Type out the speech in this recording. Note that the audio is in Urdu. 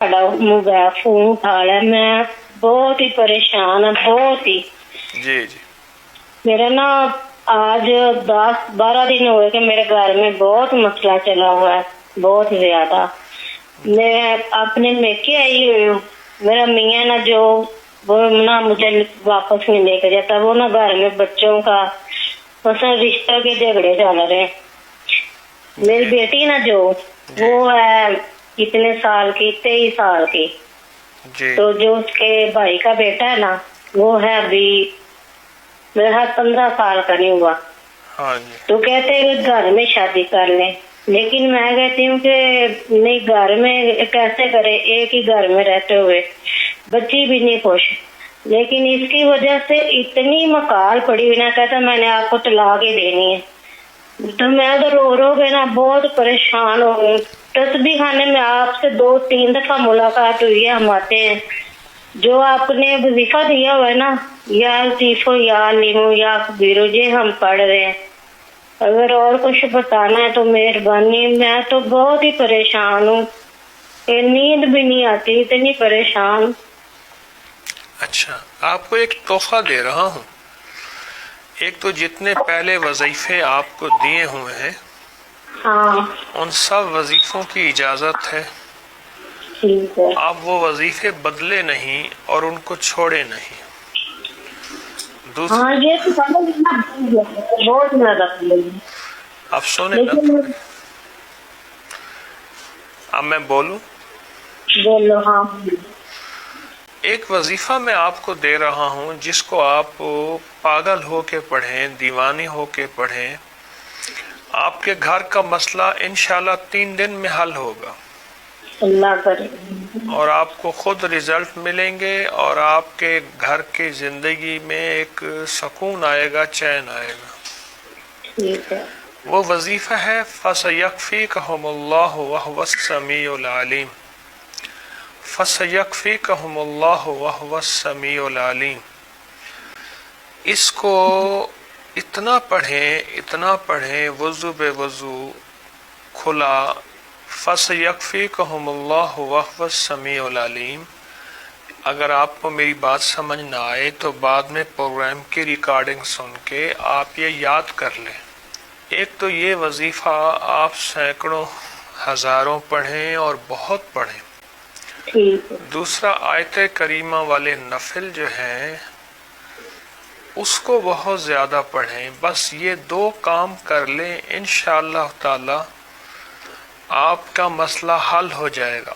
موبائل فون اٹھا لیا. میں بہت ہی پریشان ہوں، بہت ہی. جی جی. میرا نا آج 10-12 دن ہوئے کہ میرے گھر میں بہت مسئلہ چلا ہوا ہے، بہت زیادہ. میں اپنے میکے آئی ہوئی ہوں. میرا میاں نا جو وہ نا مجھے واپس نہیں لے کے جاتا. وہ نا گھر میں بچوں کا مثلا رشتہ کے جھگڑے چل رہے. میری بیٹی نا جو وہ ہے کتنے سال کی، 23 سال کی. جی. تو جو اس کے بھائی کا بیٹا ہے نا وہ ہے ابھی میرا 15 سال کا نہیں ہوا. ہاں جی. تو کہتے ہیں کہ گھر میں شادی کر لیں، لیکن میں کہتی ہوں کہ نہیں، گھر میں کیسے کرے، ایک ہی گھر میں رہتے ہوئے بچی بھی نہیں خوش. لیکن اس کی وجہ سے اتنی مکال پڑی ہوئی نا، کہتا میں نے آپ کو طلاق ہی دینی ہے. تو میں تو رو رو کے نا بہت پریشان ہو گئی. تسبیح خانے میں آپ سے 2-3 دفعہ ملاقات ہوئی ہے. ہم آتے ہیں، جو آپ نے وظیفہ دیا ہوا ہے نا، یا لطیفو یا لیمو یا کبیرو، یہ ہم پڑھ رہے ہیں. اگر اور کچھ بتانا ہے تو مہربانی. میں تو بہت ہی پریشان ہوں، نیند بھی نہیں آتی، اتنی پریشان. اچھا، آپ کو ایک تحفہ دے رہا ہوں. ایک تو جتنے پہلے وظیفے آپ کو دیے ہوئے ہیں ہاں ان سب وظیفوں کی اجازت ہے. ٹھیک ہے. آپ وہ وظیفے بدلے نہیں اور ان کو چھوڑے نہیں. ہاں یہ تو بہت زیادہ. اب سونے نا لیکن تھوڑے. اب میں بولوں. بولو. ہاں ایک وظیفہ میں آپ کو دے رہا ہوں جس کو آپ پاگل ہو کے پڑھیں، دیوانی ہو کے پڑھیں. آپ کے گھر کا مسئلہ انشاءاللہ 3 دن میں حل ہوگا، اللہ کرے. اور آپ کو خود رزلٹ ملیں گے، اور آپ کے گھر کی زندگی میں ایک سکون آئے گا، چین آئے گا. ٹھیک ہے. وہ وظیفہ ہے فَسَيَكْفِيكَهُمُ اللَّهُ وَهُوَ السَّمِيعُ الْعَلِيمُ. فَسَيَكْفِيكَهُمُ اللَّهُ وَهُوَ السَّمِيعُ الْعَلِيمُ. اس کو اتنا پڑھیں وضو بے وضو کھلا. فَسَيَكْفِيكَهُمُ اللَّهُ وَهُوَ السَّمِيعُ الْعَلِيمُ. اگر آپ کو میری بات سمجھ نہ آئے تو بعد میں پروگرام کی ریکارڈنگ سن کے آپ یہ یاد کر لیں. ایک تو یہ وظیفہ آپ سینکڑوں ہزاروں پڑھیں اور بہت پڑھیں. دوسرا آیت کریمہ والے نفل جو ہیں اس کو بہت زیادہ پڑھیں. بس یہ 2 کام کر لیں، انشاءاللہ تعالی آپ کا مسئلہ حل ہو جائے گا.